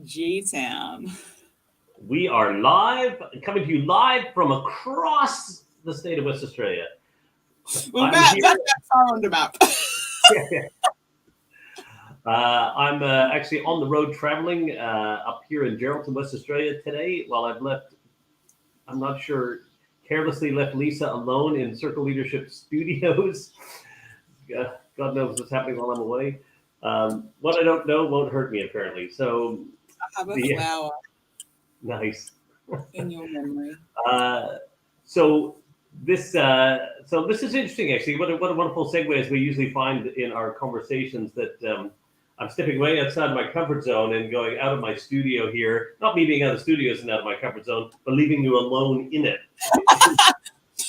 G-Town. We are live, coming to you live from across the state of West Australia. Well, I'm that's here. that far on the map. I'm actually on the road traveling up here in Geraldton, West Australia today. While I've left, I'm not sure, carelessly left Lisa alone in Circle Leadership Studios. God knows what's happening while I'm away. What I don't know won't hurt me, apparently. So, I have a the flower nice. in your memory. Uh, so this is interesting, actually. What a wonderful segue, as we usually find in our conversations, that I'm stepping way outside of my comfort zone and going out of my studio here. Not me being out of the studio isn't out of my comfort zone, but leaving you alone in it.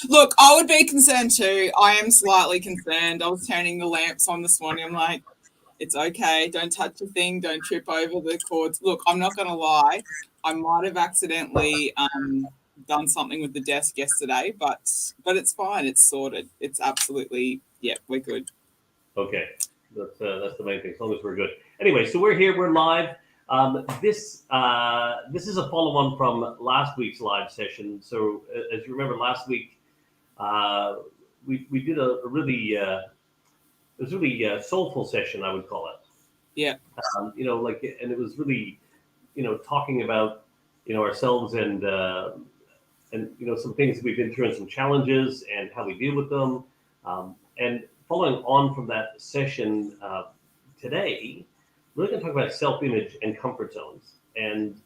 Look, I would be concerned too. I am slightly concerned. I was turning the lamps on this morning. I'm like, it's okay. Don't touch a thing. Don't trip over the cords. Look, I'm not going to lie. I might have accidentally done something with the desk yesterday, but it's fine. It's sorted. It's absolutely, yeah, we're good. Okay, that's the main thing. As long as we're good. Anyway, so we're here. We're live. This is a follow-on from last week's live session. So as you remember, last week we did a really it was really soulful session, I would call it. Yeah. And it was really, talking about, ourselves and some things that we've been through and some challenges and how we deal with them. And following on from that session today, we're going to talk about self-image and comfort zones. And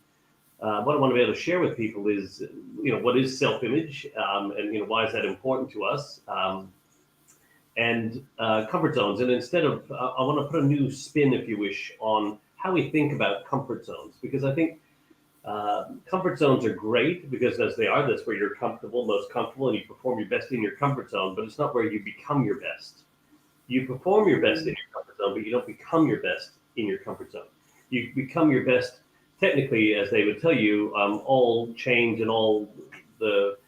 what I want to be able to share with people is, what is self-image, and why is that important to us, and comfort zones. And instead of, I want to put a new spin, if you wish, on how we think about comfort zones, because I think comfort zones are great because, as they are, that's where you're most comfortable, and you perform your best in your comfort zone. But it's not where you become your best. You perform your best in your comfort zone, but you don't become your best in your comfort zone. You become your best, technically, as they would tell you. All change and all the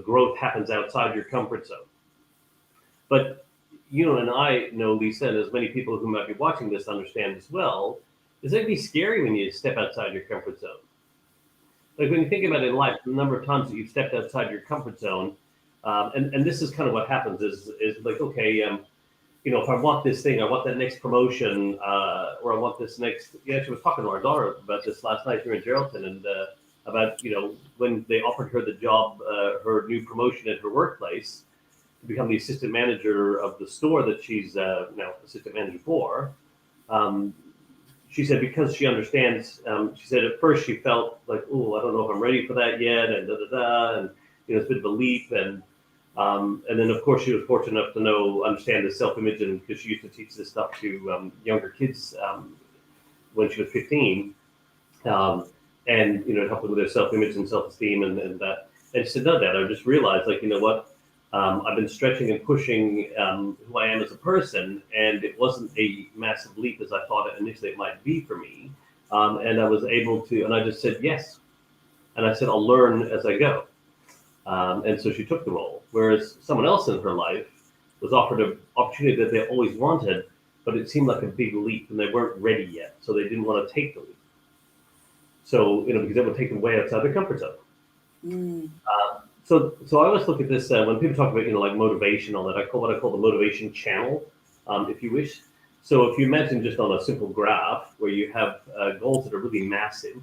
growth happens outside your comfort zone. But you and I know, Lisa, and as many people who might be watching this understand as well, is it can be scary when you step outside your comfort zone. Like when you think about it in life, the number of times that you've stepped outside your comfort zone, and this is kind of what happens is like, okay, if I want this thing, I want that next promotion, or I want this next. Yeah, she was talking to our daughter about this last night here in Geraldton, and about when they offered her the job, her new promotion at her workplace, to become the assistant manager of the store that she's now assistant manager for. She said because she understands. She said at first she felt like, oh, I don't know if I'm ready for that yet, and and it's a bit of a leap, and then of course she was fortunate enough to understand the self-image, and because she used to teach this stuff to younger kids when she was 15, and help them with their self-image and self-esteem and that. And she said, no, Dad, I just realized, like, you know what? I've been stretching and pushing who I am as a person, and it wasn't a massive leap as I thought it initially it might be for me. And I was able to, and I just said yes. And I said, I'll learn as I go. And so she took the role. Whereas someone else in her life was offered an opportunity that they always wanted, but it seemed like a big leap, and they weren't ready yet. So they didn't want to take the leap. So, because it would take them way outside their comfort zone. Mm. So I always look at this when people talk about, like motivation, all that. I call the motivation channel, if you wish. So if you imagine just on a simple graph where you have goals that are really massive,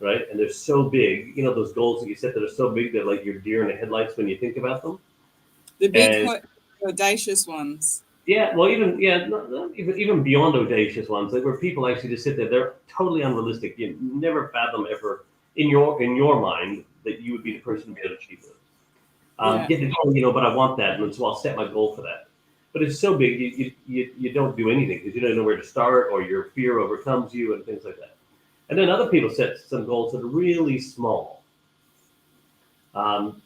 right? And they're so big, those goals that you set that are so big that like you're deer in the headlights when you think about them. The big, audacious ones. Yeah, well, even beyond audacious ones, like where people actually just sit there, they're totally unrealistic. You never fathom ever in your mind that you would be the person to be able to achieve it. But I want that, and so I'll set my goal for that. But it's so big, you don't do anything because you don't know where to start, or your fear overcomes you, and things like that. And then other people set some goals that are really small, and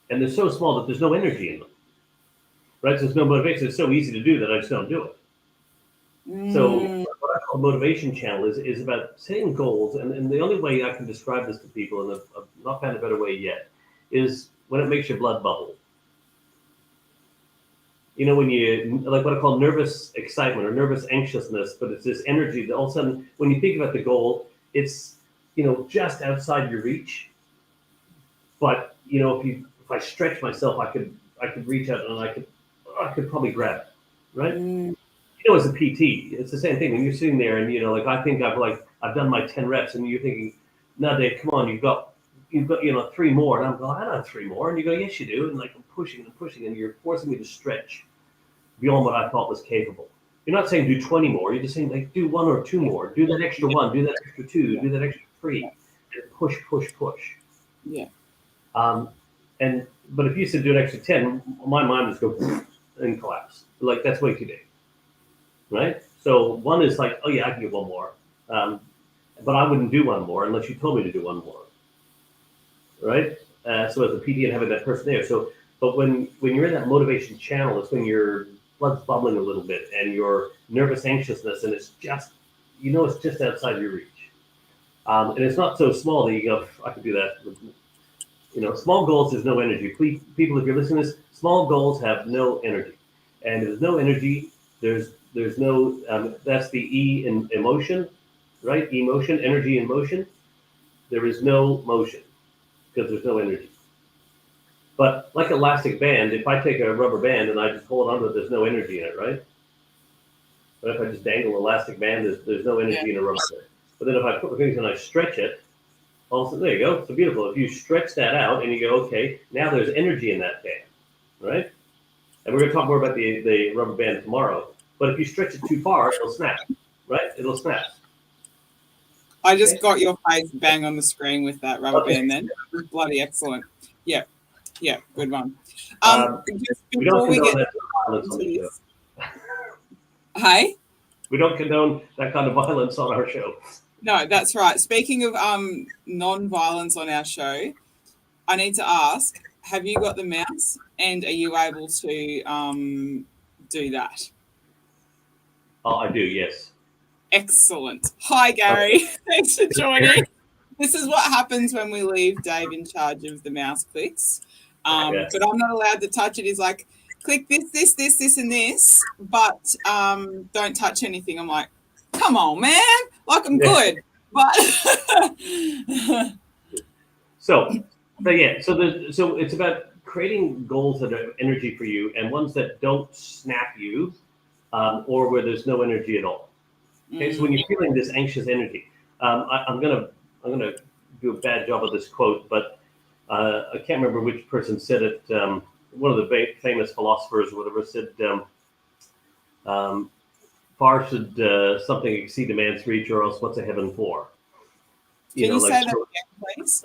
they're so small that there's no energy in them. Right, so there's no motivation. It's so easy to do that I just don't do it. So what I call motivation channel is about setting goals, and the only way I can describe this to people, and I've not found a better way yet, is when it makes your blood bubble. you know, when you like what I call nervous excitement or nervous anxiousness, but it's this energy that all of a sudden, when you think about the goal, it's, you know, just outside your reach. But you know, if I stretch myself, I could reach out and I could probably grab it, right? Mm, You know, as a PT, it's the same thing when you're sitting there and you know, like I think I've done my 10 reps, and you're thinking, no, Dave, come on, you've got you know three more, and I'm going, I don't have three more, and you go, yes, you do, and like I'm pushing and pushing, and you're forcing me to stretch beyond what I thought was capable. You're not saying do 20 more. You're just saying like do one or two more, do that extra one, do that extra two, yeah, do that extra yeah, three, and push, push, push. yeah. Um, and but if you said do an extra 10, my mind would go and collapse. Like that's way too big, right? So one is like, oh yeah, I can get one more, um, but I wouldn't do one more unless you told me to do one more, right? So as a PD and having that person there. So, but when you're in that motivation channel, it's when your blood's bubbling a little bit and your nervous anxiousness, and it's just, you know, it's just outside your reach. And it's not so small that you go, I could do that. You know, small goals, there's no energy. Please, people, if you're listening to this, small goals have no energy. And if there's no energy, there's no, that's the E in emotion, right? Emotion, energy in motion. There is no motion because there's no energy. But like elastic band, if I take a rubber band and I just hold onto it, there's no energy in it, right? But if I just dangle elastic band, there's no Yeah. energy in a rubber band. But then if I put my fingers and I stretch it, also there you go. So beautiful. If you stretch that out and you go, okay, now there's energy in that band, right? And we're going to talk more about the rubber band tomorrow. But if you stretch it too far, it'll snap, right? It'll snap. I just Okay. got your face bang on the screen with that rubber Okay. band then. It was bloody excellent. Yeah, yeah, good one. Just We don't before we condone get that violence on into the show. this, hey? We don't condone that kind of violence on our show. No, that's right. Speaking of non-violence on our show, I need to ask, have you got the mouse and are you able to do that? Oh, I do, yes. Excellent. Hi, Gary. Thanks for joining. This is what happens when we leave Dave in charge of the mouse clicks. Yeah. But I'm not allowed to touch it. He's like, click this, and this, but don't touch anything. I'm like, come on, man. Like, I'm good. But So yeah, so it's about creating goals that are energy for you and ones that don't snap you, or where there's no energy at all. Okay, so when you're feeling this anxious energy, I'm gonna do a bad job of this quote, but I can't remember which person said it. One of the famous philosophers or whatever said, "Far should something exceed a man's reach, or else what's a heaven for?" Can you like say that again, please?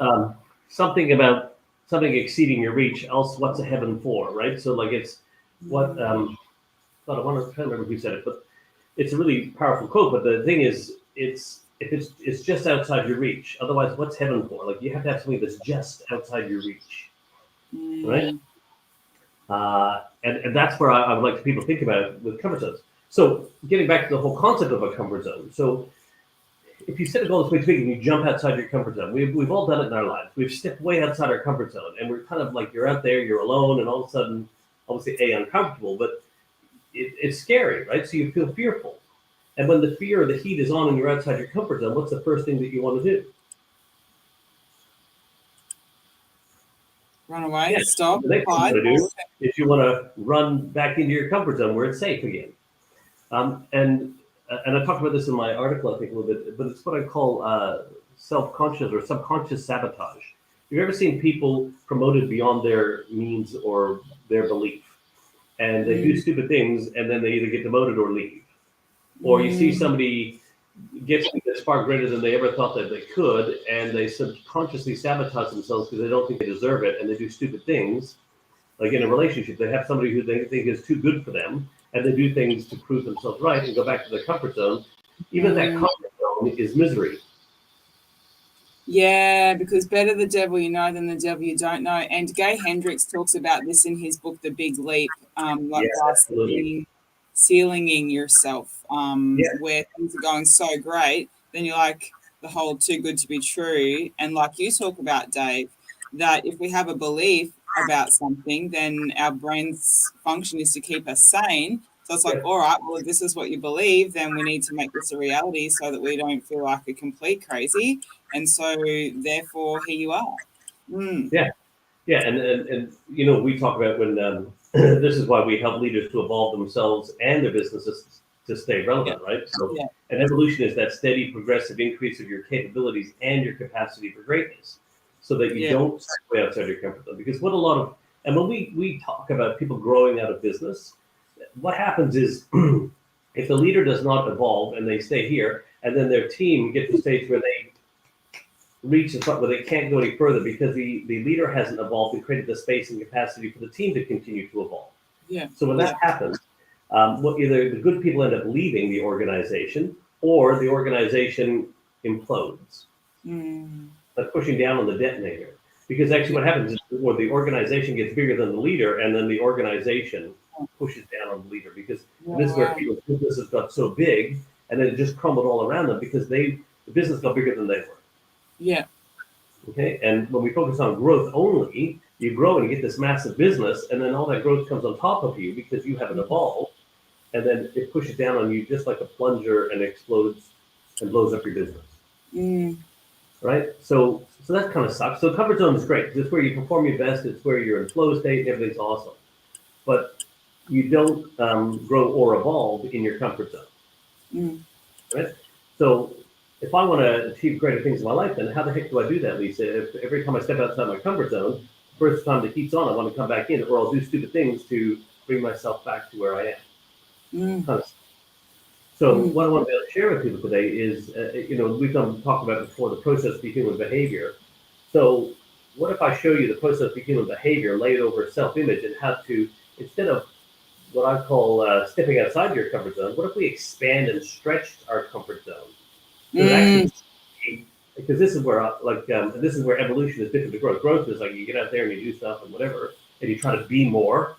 Something about something exceeding your reach, else what's a heaven for, right? So like it's what I want to remember who said it, but it's a really powerful quote. But the thing is, it's just outside your reach. Otherwise, what's heaven for? Like you have to have something that's just outside your reach, right? And that's where I would like people to think about it with comfort zones. So getting back to the whole concept of a comfort zone. So if you set a goal that's way too big and you jump outside your comfort zone, we've all done it in our lives. We've stepped way outside our comfort zone, and we're kind of like you're out there, you're alone, and all of a sudden, obviously, uncomfortable, but it's scary, right? So you feel fearful. And when the fear or the heat is on and you're outside your comfort zone, what's the first thing that you want to do? Run away, Yes. stop, The next thing hide. you want to do is you want to run back into your comfort zone where it's safe again. And I talked about this in my article, I think, a little bit, but it's what I call self-conscious or subconscious sabotage. Have you ever seen people promoted beyond their means or their belief? And they do stupid things, and then they either get demoted or leave. Or you see somebody get something that's far greater than they ever thought that they could, and they subconsciously sabotage themselves because they don't think they deserve it, and they do stupid things. Like in a relationship, they have somebody who they think is too good for them, and they do things to prove themselves right and go back to their comfort zone. Even that comfort zone is misery. Yeah, because better the devil you know than the devil you don't know. And Gay Hendricks talks about this in his book, The Big Leap, like ceilinging yourself, where things are going so great, then you're like the whole too good to be true. And like you talk about, Dave, that if we have a belief about something, then our brain's function is to keep us sane. So it's like, Yeah. all right, well, if this is what you believe, then we need to make this a reality so that we don't feel like a complete crazy. And so, therefore, here you are. Mm. Yeah. Yeah, and we talk about when this is why we help leaders to evolve themselves and their businesses to stay Yeah. relevant, right? So, Yeah. an evolution is that steady, progressive increase of your capabilities and your capacity for greatness, so that you Yeah. don't step way outside your comfort zone. Because what a lot of and when we talk about people growing out of business, what happens is if the leader does not evolve and they stay here, and then their team get to the stage where they reach the point where they can't go any further because the leader hasn't evolved and created the space and capacity for the team to continue to evolve. Yeah. So when that happens, either the good people end up leaving the organization or the organization implodes, Mm. like pushing down on the detonator. Because actually what happens is where the organization gets bigger than the leader and then the organization pushes down on the leader because this is where people's businesses got so big and then it just crumbled all around them because the business got bigger than they were. Yeah. Okay, and when we focus on growth only, you grow and you get this massive business, and then all that growth comes on top of you because you haven't evolved, and then it pushes down on you just like a plunger and explodes and blows up your business. Mm. Right? So that kind of sucks. So comfort zone is great. It's where you perform your best. It's where you're in flow state. Everything's awesome, but you don't grow or evolve in your comfort zone. Mm. Right? So if I want to achieve greater things in my life, then how the heck do I do that, Lisa? If every time I step outside my comfort zone, first time the heat's on, I want to come back in, or I'll do stupid things to bring myself back to where I am. Mm. So Mm. what I want to be able to share with people today is, we've talked about before the process of human behavior. So what if I show you the process of human behavior laid over self-image and how to, instead of what I call stepping outside your comfort zone, what if we expand and stretch our comfort zone? So it Mm. actually, because this is where this is where evolution is different to growth. Growth is like you get out there and you do stuff and whatever, and you try to be more.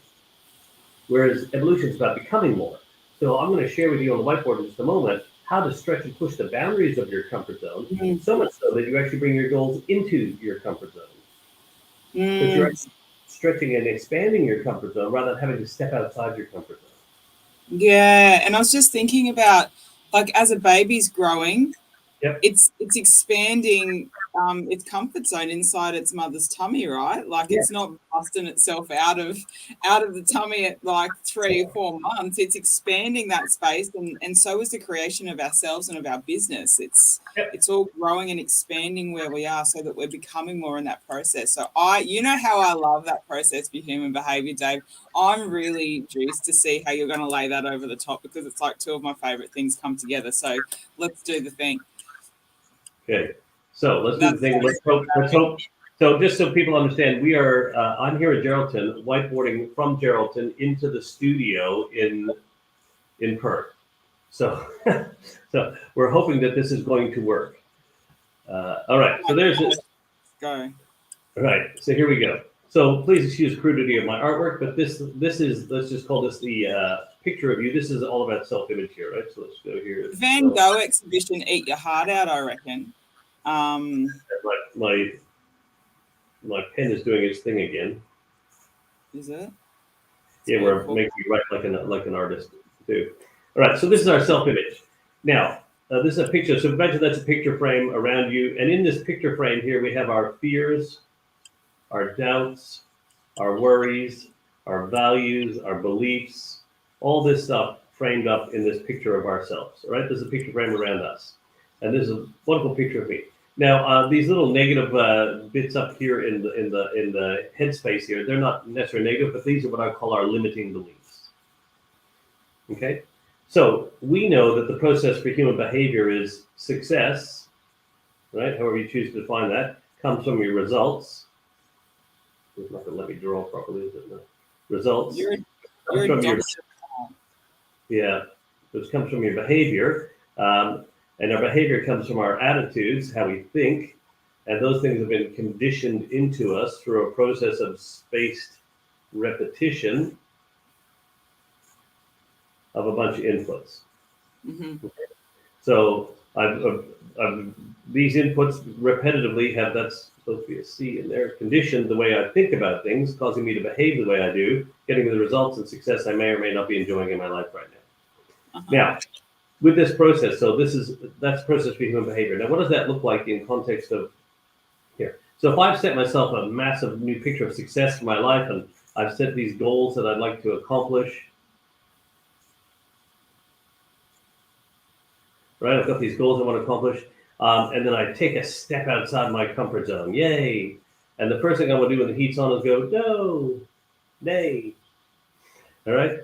Whereas evolution is about becoming more. So I'm going to share with you on the whiteboard in just a moment how to stretch and push the boundaries of your comfort zone, Mm. so much so that you actually bring your goals into your comfort zone. Because you're Mm. actually stretching and expanding your comfort zone rather than having to step outside your comfort zone. Yeah, and I was just thinking about, like, as a baby's growing, Yep. it's expanding its comfort zone inside its mother's tummy, right? Like, Yeah. it's not busting itself out of the tummy at like 3 or 4 months. It's expanding that space, and so is the creation of ourselves and of our business. Yep. It's all growing and expanding where we are so that we're becoming more in that process. So you know how I love that process for human behavior, Dave. I'm really juiced to see how you're going to lay that over the top, because it's like two of my favorite things come together. So let's do the thing. Okay, so let's do the That's thing. Let's hope. Let's hope. So just so people understand, we are. I'm here at Geraldton, whiteboarding from Geraldton into the studio in Perth. So, so we're hoping that this is going to work. All right. So there's this. Go. All right. So here we go. So please excuse the crudity of my artwork, but this is, let's just call this the picture of you. This is all about self-image here, right? So let's go here. Van Gogh exhibition, Eat Your Heart Out, I reckon. My pen is doing its thing again. Is it? Yeah, we're making you write like an artist too. All right, so this is our self-image. Now, this is a picture. So imagine that's a picture frame around you, and in this picture frame here, we have our fears, our doubts, our worries, our values, our beliefs, all this stuff framed up in this picture of ourselves. All right, there's a picture frame around us, and this is a wonderful picture of me. Now, these little negative bits up here in the headspace here, they're not necessarily negative, but these are what I call our limiting beliefs. Okay, so we know that the process for human behavior is success, right? However you choose to define that, comes from your results. It's not going to let me draw properly, is it? No. Results. You're from your, yeah, which comes from your behavior. And our behavior comes from our attitudes, how we think, and those things have been conditioned into us through a process of spaced repetition of a bunch of inputs. Mm-hmm. So I've these inputs repetitively have, that's supposed to be a C in there, conditioned the way I think about things, causing me to behave the way I do, getting me the results and success I may or may not be enjoying in my life right now. Now, with this process, so that's process for human behavior. Now, what does that look like in context of here? So if I've set myself a massive new picture of success for my life, and I've set these goals that I'd like to accomplish, right? I've got these goals I want to accomplish, and then I take a step outside my comfort zone. Yay! And the first thing I want to do when the heat's on is go, no, nay. All right?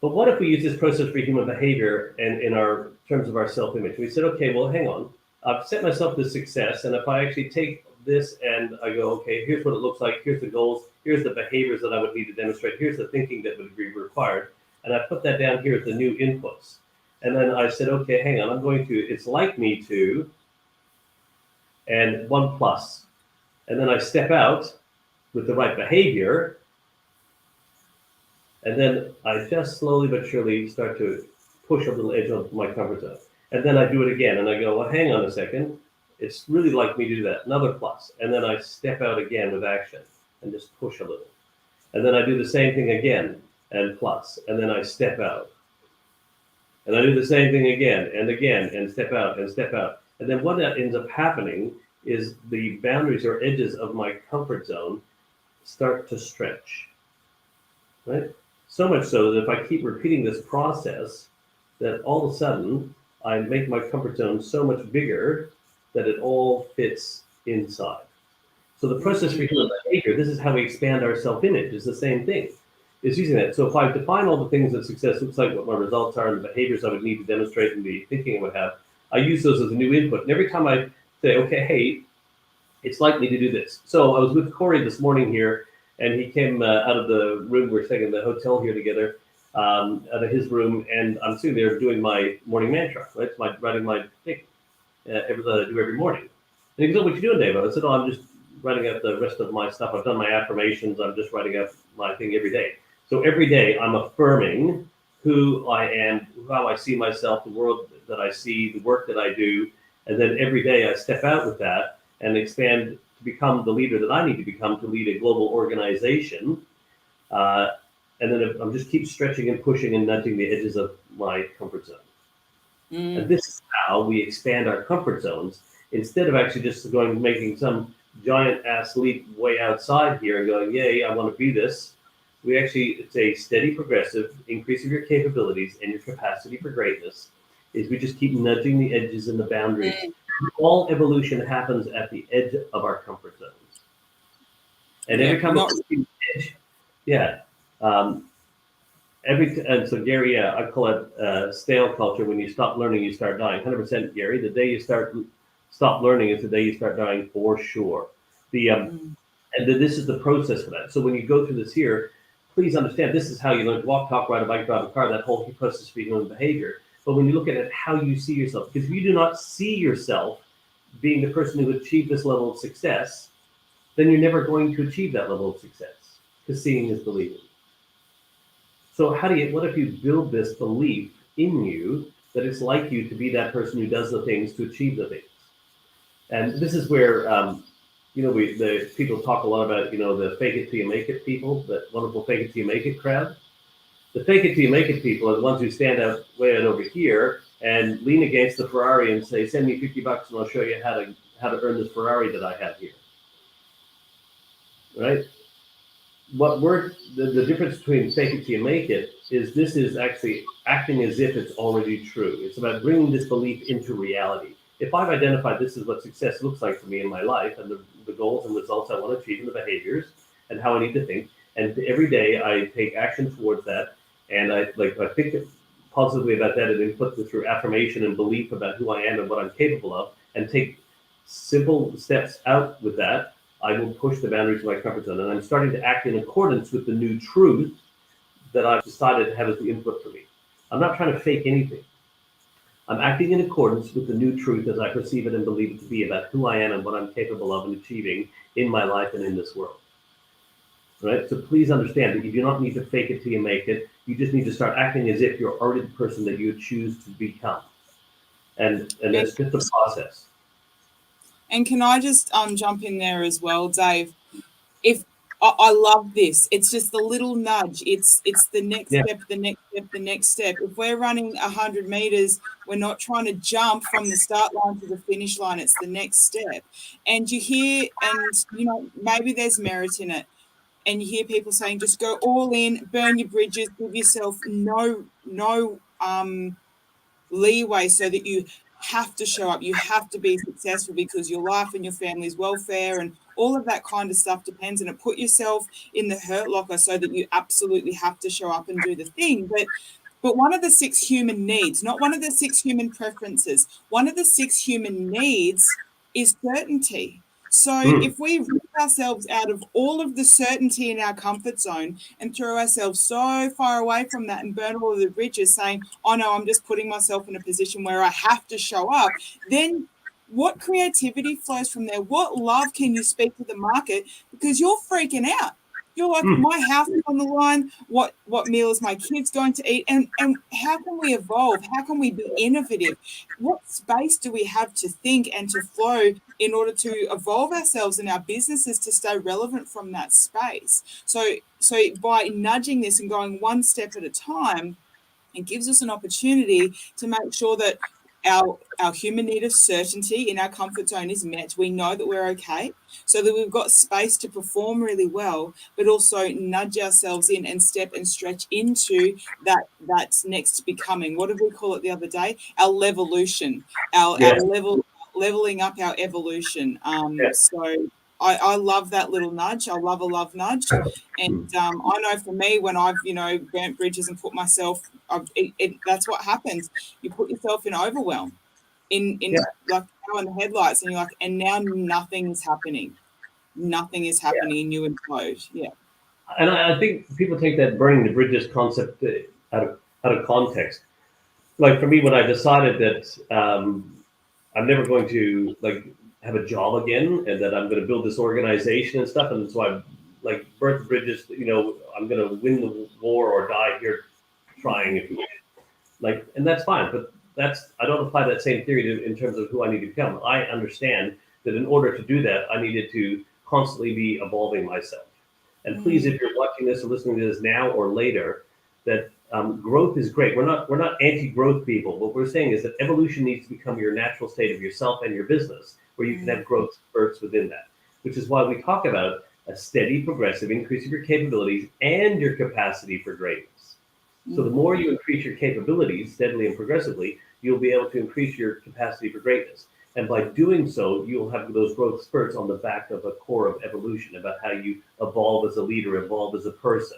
But what if we use this process for human behavior and in our terms of our self-image? We said, okay, well, hang on. I've set myself this success, and if I actually take this and I go, okay, here's what it looks like, here's the goals, here's the behaviors that I would need to demonstrate, here's the thinking that would be required, and I put that down here as the new inputs. And then I said, okay, hang on, I'm going to, it's like me to, and 1 plus. And then I step out with the right behavior, and then I just slowly but surely start to push a little edge of my comfort zone. And then I do it again, and I go, well, hang on a second. It's really like me to do that, another plus. And then I step out again with action and just push a little. And then I do the same thing again, and plus. And then I step out. And I do the same thing again, and step out, and step out. And then what that ends up happening is the boundaries or edges of my comfort zone start to stretch, right? So much so that if I keep repeating this process, that all of a sudden I make my comfort zone so much bigger that it all fits inside. So the process for human behavior, this is how we expand our self-image, is the same thing. Is using that. So if I define all the things that success looks like, what my results are, and the behaviors I would need to demonstrate, and the thinking I would have, I use those as a new input. And every time I say, okay, hey, it's like me to do this. So I was with Corey this morning here, and he came out of the room, we're staying in the hotel here together, out of his room, and I'm sitting there doing my morning mantra, right? It's writing my thing that I do every morning. And he goes, oh, what you doing, Dave? I said, oh, I'm just writing out the rest of my stuff. I've done my affirmations. I'm just writing out my thing every day. So every day I'm affirming who I am, how I see myself, the world that I see, the work that I do. And then every day I step out with that and expand to become the leader that I need to become to lead a global organization. And then I'm just keep stretching and pushing and nudging the edges of my comfort zone. And this is how we expand our comfort zones instead of actually just making some giant ass leap way outside here and going, yay, I want to be this. It's a steady progressive increase of your capabilities and your capacity for greatness is we just keep nudging the edges and the boundaries. All evolution happens at the edge of our comfort zones. And every time the edge, and so Gary, I call it stale culture. When you stop learning, you start dying. 100% Gary, the day you stop learning is the day you start dying for sure. And this is the process for that. So when you go through this here, please understand this is how you learn to walk, talk, ride a bike, drive a car, that whole process for human behavior. But when you look at it, how you see yourself, because if you do not see yourself being the person who achieved this level of success, then you're never going to achieve that level of success, because seeing is believing. So what if you build this belief in you that it's like you to be that person who does the things to achieve the things? And this is where, the people talk a lot about, the fake it till you make it people, that wonderful fake it till you make it crowd. The fake it till you make it people are the ones who stand way out over here and lean against the Ferrari and say, send me $50 and I'll show you how to earn this Ferrari that I have here. Right? The difference between fake it till you make it is this is actually acting as if it's already true. It's about bringing this belief into reality. If I've identified this is what success looks like for me in my life and the goals and results I want to achieve and the behaviors and how I need to think, and every day I take action towards that, and I think positively about that and then put this through affirmation and belief about who I am and what I'm capable of, and take simple steps out with that, I will push the boundaries of my comfort zone. And I'm starting to act in accordance with the new truth that I've decided to have as the input for me. I'm not trying to fake anything. I'm acting in accordance with the new truth as I perceive it and believe it to be about who I am and what I'm capable of and achieving in my life and in this world. Right? So please understand that you do not need to fake it till you make it. You just need to start acting as if you're already the person that you choose to become. and And, it's just a process. and can I just jump in there as well, Dave? If I love this, it's just the little nudge. It's the next Yeah. step, the next step, the next step. If we're running 100 meters, we're not trying to jump from the start line to the finish line. It's the next step. And you hear, and you know, maybe there's merit in it. And you hear people saying, just go all in, burn your bridges, give yourself no leeway so that you have to show up, you have to be successful because your life and your family's welfare and all of that kind of stuff depends on it. Put yourself in the hurt locker so that you absolutely have to show up and do the thing. But one of the 6 human needs, not one of the 6 human preferences, one of the 6 human needs is certainty. So if we rip ourselves out of all of the certainty in our comfort zone and throw ourselves so far away from that and burn all of the bridges saying, oh no, I'm just putting myself in a position where I have to show up, then what creativity flows from there? What love can you speak to the market? Because you're freaking out. You're like, my house is on the line. What meal is my kids going to eat? And how can we evolve? How can we be innovative? What space do we have to think and to flow in order to evolve ourselves and our businesses to stay relevant from that space? So by nudging this and going one step at a time, it gives us an opportunity to make sure that our human need of certainty in our comfort zone is met. We know that we're okay, so that we've got space to perform really well, but also nudge ourselves in and step and stretch into that's next becoming. What did we call it the other day? Our levolution, our leveling up our evolution. So I love that little nudge. I love a love nudge. And I know for me, when I've, burnt bridges and put myself, that's what happens. You put yourself in overwhelm, in like in the headlights, and you're like, and now nothing is happening. Nothing is happening, and you implode. Yeah. And I think people take that burning the bridges concept out of context. Like for me, when I decided that I'm never going to have a job again, and that I'm going to build this organization and stuff, and so I burnt the bridges. I'm going to win the war or die here trying, if you will. And that's fine, but I don't apply that same theory in terms of who I need to become. I understand that in order to do that, I needed to constantly be evolving myself. And please, if you're watching this or listening to this now or later, that growth is great. We're not anti-growth people. What we're saying is that evolution needs to become your natural state of yourself and your business, where you can have growth spurts within that. Which is why we talk about a steady, progressive increase of your capabilities and your capacity for greatness. So the more you increase your capabilities steadily and progressively, you'll be able to increase your capacity for greatness. And by doing so, you'll have those growth spurts on the back of a core of evolution about how you evolve as a leader, evolve as a person.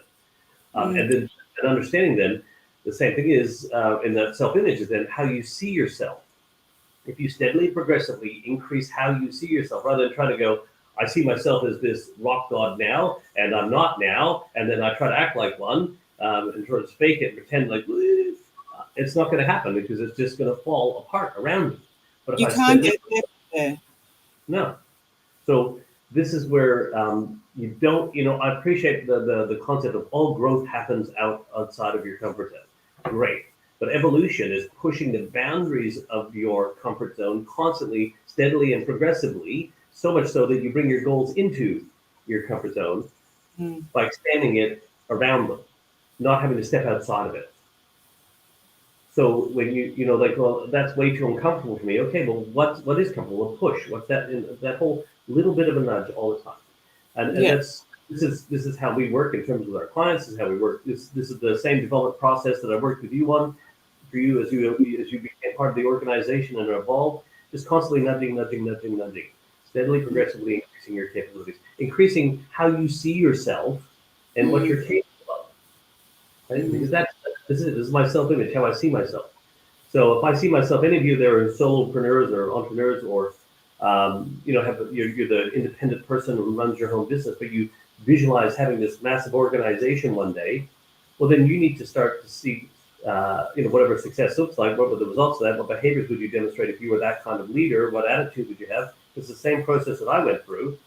And then understanding then, the same thing is in that self-image is then how you see yourself. If you steadily, progressively increase how you see yourself, rather than trying to go, I see myself as this rock god now, and I'm not now, and then I try to act like one, and try to fake it and pretend like, it's not going to happen because it's just going to fall apart around you. But if You can't get there. No. So this is where you don't, I appreciate the concept of all growth happens outside of your comfort zone. Great. But evolution is pushing the boundaries of your comfort zone constantly, steadily, and progressively, so much so that you bring your goals into your comfort zone by expanding it around them, not having to step outside of it. So when well, that's way too uncomfortable for me. Okay, well, what is comfortable? A push. What's that whole little bit of a nudge all the time? And this is how we work in terms of our clients. This is how we work. This is the same development process that I worked with you on. For you as you became part of the organization and evolved, just constantly nudging, steadily, progressively increasing your capabilities, increasing how you see yourself and what you're capable of. Right? Because this is my self-image, how I see myself. So if I see myself, any of you that are solopreneurs or entrepreneurs, or you're the independent person who runs your own business, but you visualize having this massive organization one day, well, then you need to start to see, whatever success looks like. What were the results of that? What behaviors would you demonstrate if you were that kind of leader? What attitude would you have? It's the same process that I went through,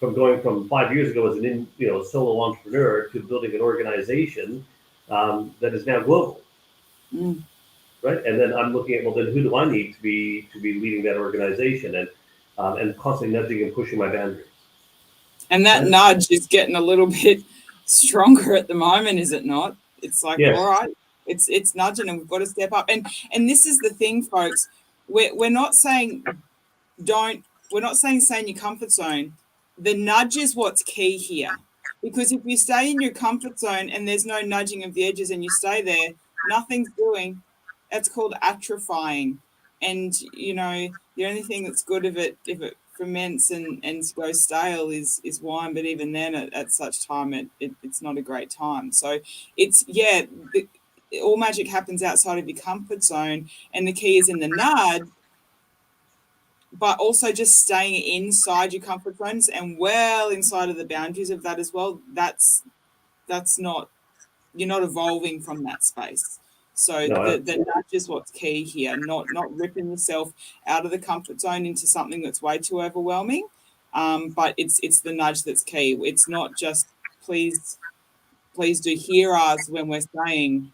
from going from 5 years ago as a solo entrepreneur to building an organization that is now global. right? And then I'm looking at, well, then who do I need to be leading that organization and constantly nudging and pushing my boundaries, And that right? nudge is getting a little bit stronger at the moment, is it not? It's like, Yes. all right, it's nudging, and we've got to step up. And this is the thing, folks. We're not saying don't. We're not saying stay in your comfort zone. The nudge is what's key here, because if you stay in your comfort zone and there's no nudging of the edges and you stay there, nothing's doing. That's called atrophying. And the only thing that's good if it ferments and goes stale is wine. But even then, at such time, it's not a great time. So it's all magic happens outside of your comfort zone, and the key is in the nudge, but also just staying inside your comfort zones and well inside of the boundaries of that as well. That's not, you're not evolving from that space. So No. the nudge is what's key here, not ripping yourself out of the comfort zone into something that's way too overwhelming. But it's the nudge that's key. It's not just please do hear us when we're saying.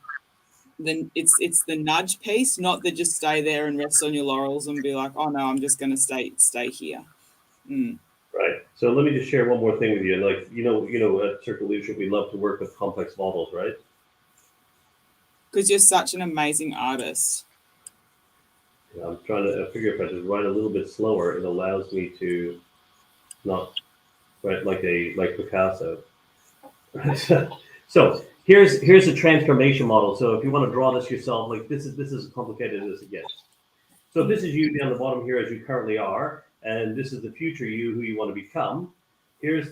Then it's the nudge piece, not the just stay there and rest on your laurels and be like, oh no, I'm just going to stay here. Right. So let me just share one more thing with you. Like, at Circle Leadership, we love to work with complex models, right? Because you're such an amazing artist. Yeah, I'm trying to figure if I just write a little bit slower, it allows me to not write like Picasso. So here's a transformation model. So if you want to draw this yourself, like this is as complicated as it gets. So if this is you down the bottom here as you currently are, and this is the future you who you want to become. Here's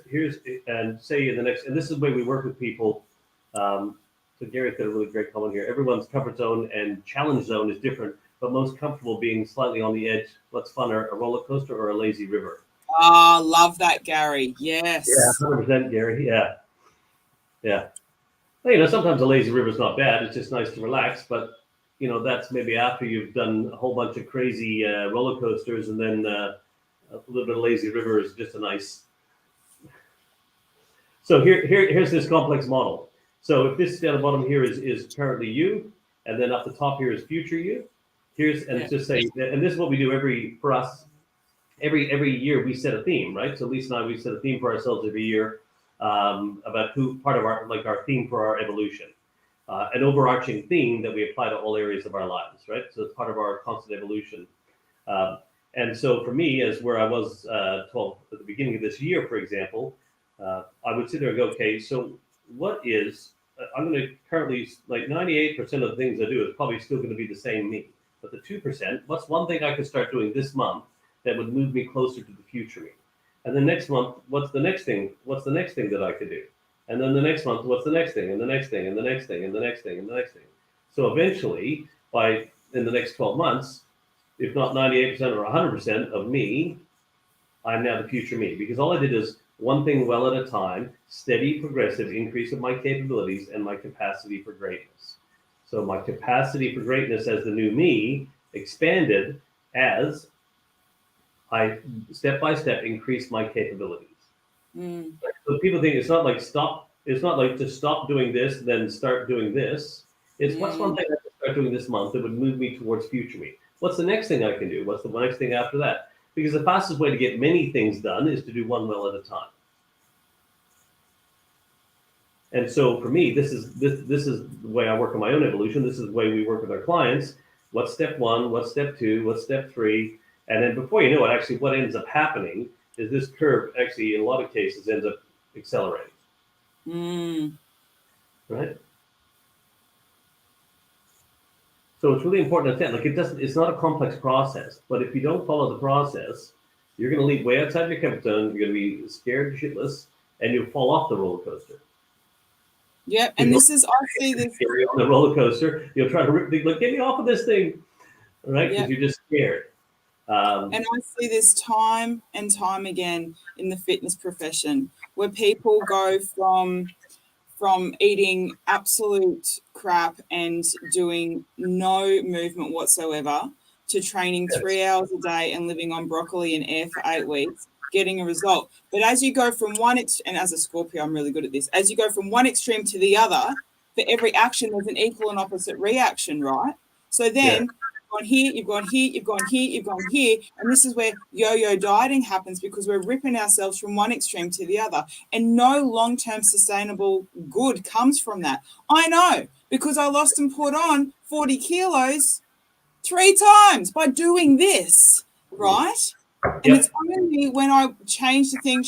and say in the next, and this is the way we work with people. So Gary's got a really great comment here. Everyone's comfort zone and challenge zone is different, but most comfortable being slightly on the edge. What's funner, a roller coaster or a lazy river? Ah, love that, Gary. Yeah, Yes. 100%, Gary. Yeah, yeah. Well, sometimes a lazy river is not bad. It's just nice to relax, but that's maybe after you've done a whole bunch of crazy roller coasters, and then a little bit of lazy river is just a nice. So here's this complex model. So if this down the bottom here is currently you, and then up the top here is future you. Just say, and this is what we do for us. Every year we set a theme, right? So Lisa and I, we set a theme for ourselves every year about who part of our theme for our evolution. An overarching theme that we apply to all areas of our lives, right? So it's part of our constant evolution. And so for me, as where I was at the beginning of this year, for example, I would sit there and go, okay, so what is, I'm going to currently, like 98% of the things I do is probably still going to be the same me. But the 2%, what's one thing I could start doing this month that would move me closer to the future me? And the next month, what's the next thing? What's the next thing that I could do? And then the next month, what's the next thing? And the next thing, and the next thing, and the next thing, and the next thing. So eventually, in the next 12 months, if not 98% or 100% of me, I'm now the future me. Because all I did is one thing well at a time, steady, progressive increase of my capabilities and my capacity for greatness. So my capacity for greatness as the new me expanded as I step by step increased my capabilities. So people think it's not like to stop doing this, then start doing this. It's what's one thing I can start doing this month that would move me towards future me? What's the next thing I can do? What's the next thing after that? Because the fastest way to get many things done is to do one well at a time. And so for me, this is the way I work on my own evolution. This is the way we work with our clients. What's step one? What's step two? What's step three? And then before you know it, actually what ends up happening is this curve actually in a lot of cases ends up accelerating. Right? So it's really important to understand, it's not a complex process, but if you don't follow the process, you're going to leap way outside your comfort zone, you're going to be scared shitless, and you'll fall off the roller coaster. Yep, and I see this on the roller coaster. You'll try to get me off of this thing, right? Because you're just scared. And I see this time and time again in the fitness profession, where people go from eating absolute crap and doing no movement whatsoever to training 3 hours a day and living on broccoli and air for 8 weeks, getting a result. But as you go from and as a Scorpio, I'm really good at this, as you go from one extreme to the other, for every action, there's an equal and opposite reaction, right? So then you've gone here, you've gone here, you've gone here. And this is where yo-yo dieting happens, because we're ripping ourselves from one extreme to the other. And no long-term sustainable good comes from that. I know, because I lost and put on 40 kilos 3 times by doing this, right? And it's only when I change the thing,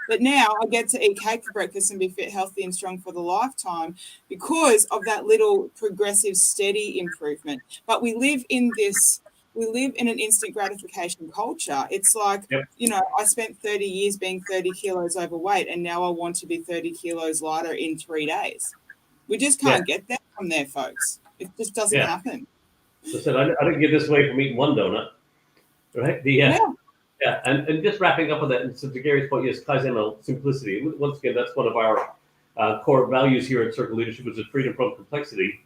that now I get to eat cake for breakfast and be fit, healthy, and strong for the lifetime, because of that little progressive, steady improvement. But we live in an instant gratification culture. It's like, I spent 30 years being 30 kilos overweight, and now I want to be 30 kilos lighter in 3 days. We just can't get that from there, folks. It just doesn't happen. Listen, I didn't get this way from eating one donut, right? And just wrapping up on that, and so to Gary's point, yes, Kaizen simplicity. Once again, that's one of our core values here at Circle Leadership, which is freedom from complexity.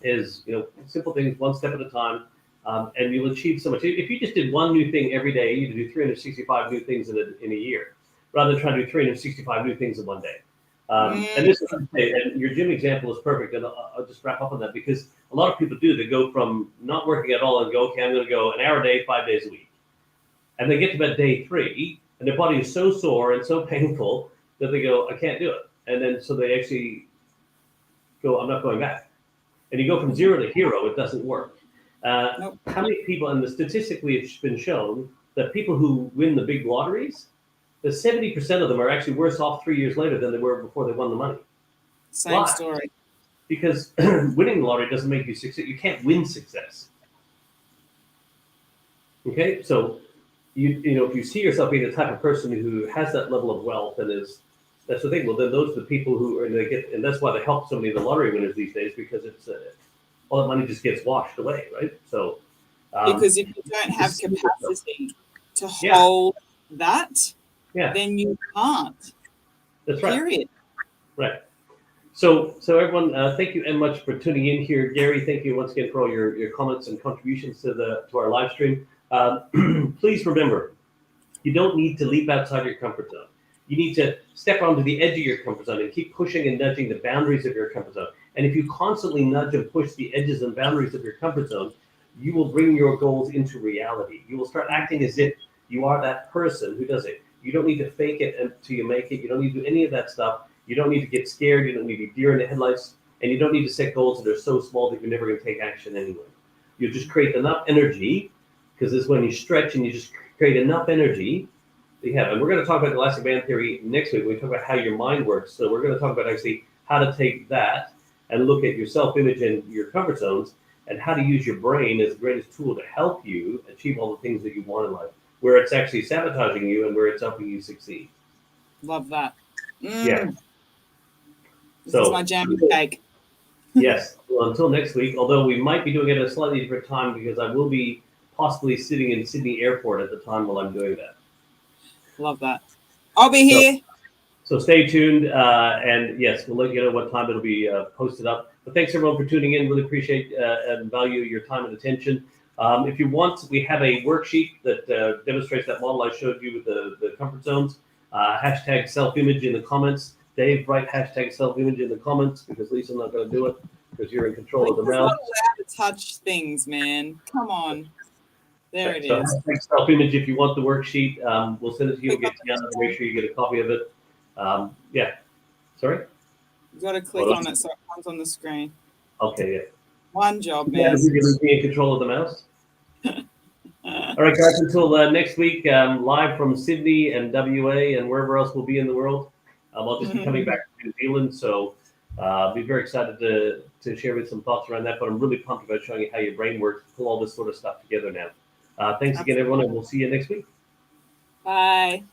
Is simple things, one step at a time, and you'll achieve so much. If you just did one new thing every day, you'd do 365 new things in a year, rather than trying to do 365 new things in one day. And this is, and your gym example is perfect, and I'll just wrap up on that, because a lot of people do. They go from not working at all and go, okay, I'm going to go an hour a day, 5 days a week, and they get to about day 3, and their body is so sore and so painful that they go, I can't do it, and then so they actually go, I'm not going back, and you go from 0 to hero. It doesn't work. How many people, and statistically it's been shown that people who win the big lotteries, the 70% of them are actually worse off 3 years later than they were before they won the money. Same story. Because winning the lottery doesn't make you succeed. You can't win success. Okay, so if you see yourself being the type of person who has that level of wealth and that's the thing. Well, then those are the people who and that's why they help so many of the lottery winners these days, because it's all that money just gets washed away, right? So because if you don't have capacity to hold that, then you can't. That's right. Period. Right. So everyone, thank you very much for tuning in here. Gary, thank you once again for all your comments and contributions to our live stream. Please remember, you don't need to leap outside your comfort zone. You need to step onto the edge of your comfort zone and keep pushing and nudging the boundaries of your comfort zone. And if you constantly nudge and push the edges and boundaries of your comfort zone, you will bring your goals into reality. You will start acting as if you are that person who does it. You don't need to fake it until you make it. You don't need to do any of that stuff. You don't need to get scared. You don't need to be deer in the headlights. And you don't need to set goals that are so small that you're never going to take action anyway. You just create enough energy, because this is when you stretch and you just create enough energy that you have. And we're going to talk about the elastic band theory next week. We talk about how your mind works. So we're going to talk about actually how to take that and look at your self-image and your comfort zones, and how to use your brain as the greatest tool to help you achieve all the things that you want in life, where it's actually sabotaging you and where it's helping you succeed. Love that. Yeah. This is my jam and cake. Yes. Well, until next week, although we might be doing it at a slightly different time, because I will be possibly sitting in Sydney Airport at the time while I'm doing that. Love that. I'll be here. So stay tuned. And yes, we'll let you know what time it'll be posted up. But thanks everyone for tuning in. Really appreciate and value your time and attention. If you want, we have a worksheet that demonstrates that model I showed you with the comfort zones. Hashtag self-image in the comments. Dave, write hashtag self-image in the comments, because Lisa's not going to do it because you're in control of the mouse. I'm not allowed to touch things, man. Come on. There it is. Hashtag self-image if you want the worksheet. We'll send it to you. We'll get to you. Make sure you get a copy of it. Sorry? You got to click on it so it comes on the screen. Okay, yeah. One job, man. You're in control of the mouse. All right, guys, until next week, live from Sydney and WA and wherever else we'll be in the world. I'll just be coming back to New Zealand, so I'll be very excited to share with some thoughts around that, but I'm really pumped about showing you how your brain works, pull all this sort of stuff together now. Thanks again, everyone, and we'll see you next week. Bye.